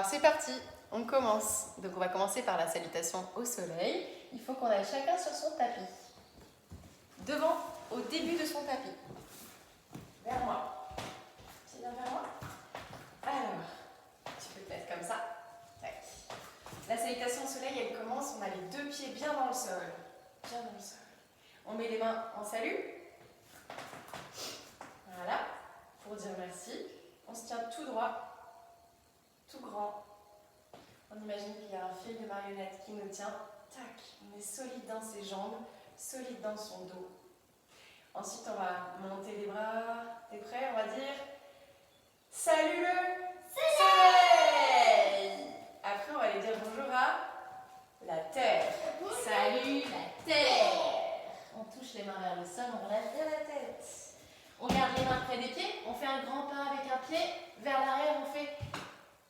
Alors c'est parti, on commence. Donc on va commencer par la salutation au soleil. Il faut qu'on aille chacun sur son tapis. Devant, au début de son tapis. Vers moi. Tu viens vers moi? Alors, tu peux te mettre comme ça. Tac. La salutation au soleil, elle commence, on a les deux pieds bien dans le sol. Bien dans le sol. On met les mains en salut. Voilà, pour dire merci. On se tient tout droit. Tout grand. On imagine qu'il y a un fil de marionnette qui nous tient. Tac, on est solide dans ses jambes, solide dans son dos. Ensuite, on va monter les bras. T'es prêt? On va dire salut le soleil. Après, on va aller dire bonjour à la terre. Salut la terre. On touche les mains vers le sol, on relève bien la tête. On garde les mains près des pieds. On fait un grand pas avec un pied. Vers l'arrière, on fait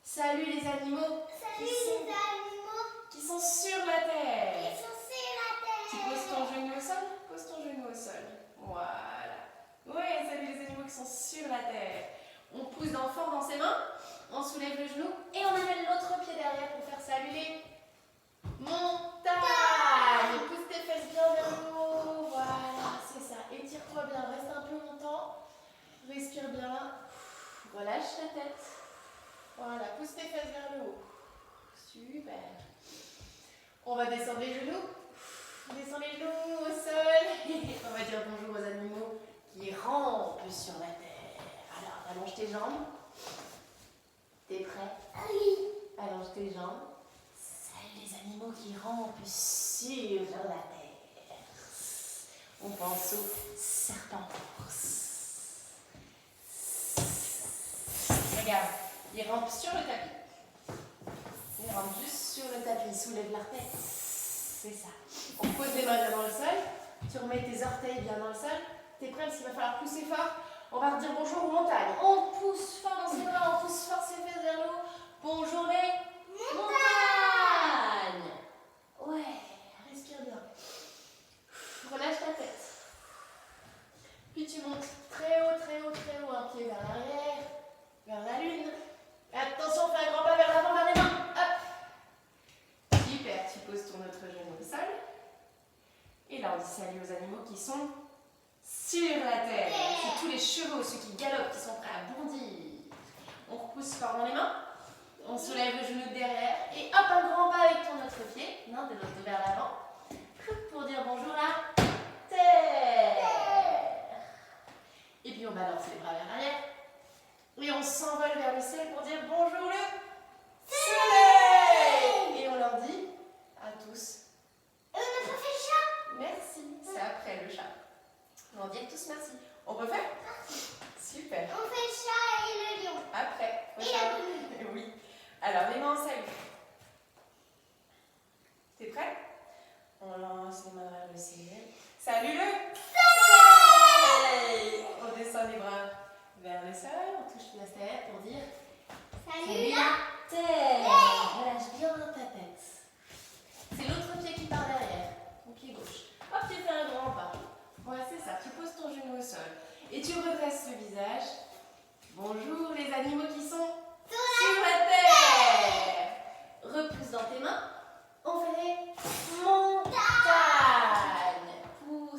salut les animaux. Salut les animaux qui sont sur la terre. qui sont sur la terre. Tu poses ton genou au sol. Pose ton genou au sol. Voilà. Oui, salut les animaux qui sont sur la terre. On pousse fort dans ses mains. On soulève le genou et on amène l'autre pied derrière pour faire salut les montagnes. Pousse tes fesses bien vers le haut. Voilà, c'est ça. Étire-toi bien. Reste un peu longtemps. Respire bien. Relâche la tête. Voilà, pousse tes fesses vers le haut. Super. On va descendre les genoux. Descends les genoux au sol. On va dire bonjour aux animaux qui rampent sur la terre. Alors, allonge tes jambes. T'es prêt? Oui. Allonge tes jambes. Salut les animaux qui rampent sur la terre. On pense au serpent. Regarde, il rampe sur le tapis. Il rampe juste sur le tapis, soulève la tête. C'est ça. On pose les mains bien dans le sol. Tu remets tes orteils bien dans le sol. T'es prêt parce qu'il va falloir pousser fort. On va redire bonjour aux montagnes. On pousse fort dans ses bras, on pousse fort ses fesses vers le haut. Bonjour les montagnes. Ouais, respire bien. Relâche ta tête. Puis tu montes très haut, très haut, très haut. Un pied vers l'arrière, vers la lune. Attention, fais un grand pas vers l'avant, vers les mains. Hop. Super, tu poses ton autre genou au sol. Et là, on dit salut aux animaux qui sont sur la terre. C'est tous les chevaux, ceux qui galopent, qui sont prêts à bondir. On repousse fort dans les mains. On soulève le genou de derrière. Et hop, un grand pas avec ton autre pied. Non, de l'autre vers l'avant. Pour dire bonjour à terre. Et puis on balance les bras vers l'arrière. Et on s'envole vers le ciel pour dire bonjour le soleil. Et on leur dit à tous. On n'a pas fait le chat. Merci. C'est après le chat. On dit tous merci. On refait? Super. On fait le chat et le lion. Après. Et la grenouille. Oui. Alors les mains en salut. T'es prêt? On lance les mains vers le ciel. Salut le soleil. On descend les bras vers le sol. On touche la terre pour dire Salut la terre. Relâche bien ta tête. C'est l'autre pied qui part derrière. Ton pied gauche. Hop, tu fais un grand pas. Ouais, c'est ça. Tu poses ton genou au sol. Et tu redresses le visage. Bonjour les animaux qui sont sur la terre. Repousse dans tes mains. On fait les montagnes.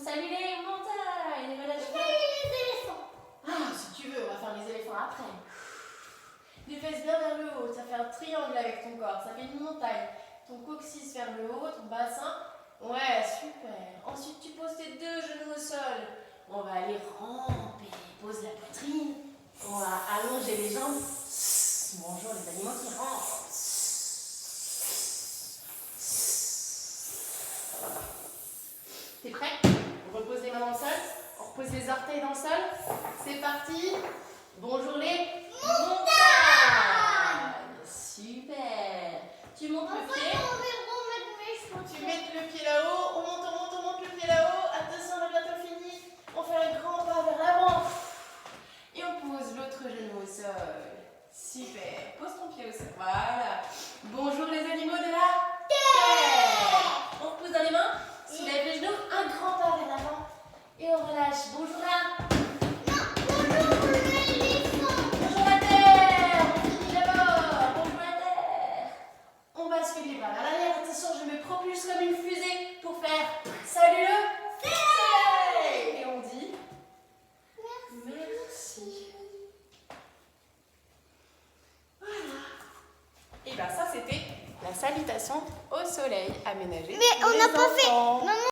Salut les montagnes. Relâche bien. Salut les éléphants. Ah, si tu veux, on va faire les éléphants après. Les fesses bien vers le haut. Ça fait un triangle avec ton corps. Ça fait une montagne. Ton coccyx vers le haut, ton bassin. Ouais, super. Ensuite, tu poses tes deux genoux au sol. On va aller ramper. Pose la poitrine. On va allonger les jambes. Bonjour les animaux qui rampent. T'es prêt? On repose les mains dans le sol. On repose les orteils dans le sol. C'est parti. Bonjour les montagnes. Super. Tu montes le pied. Tu mets le pied là-haut. On monte le pied là-haut. Attention, on a bientôt fini. On fait un grand pas vers l'avant. Et on pose l'autre genou au sol. Super. Pose ton pied au sol. Voilà. Bonjour les animaux de la terre. On repose dans les mains. Soulève les genoux. Un grand pas vers l'avant. Et on relâche. Bonjour là. Bonjour l'éléphant. Bonjour la terre. On finit d'abord. Bonjour la terre. c'était la salutation au soleil aménagée Mais pour on les n'a pas fait. enfants. Maman,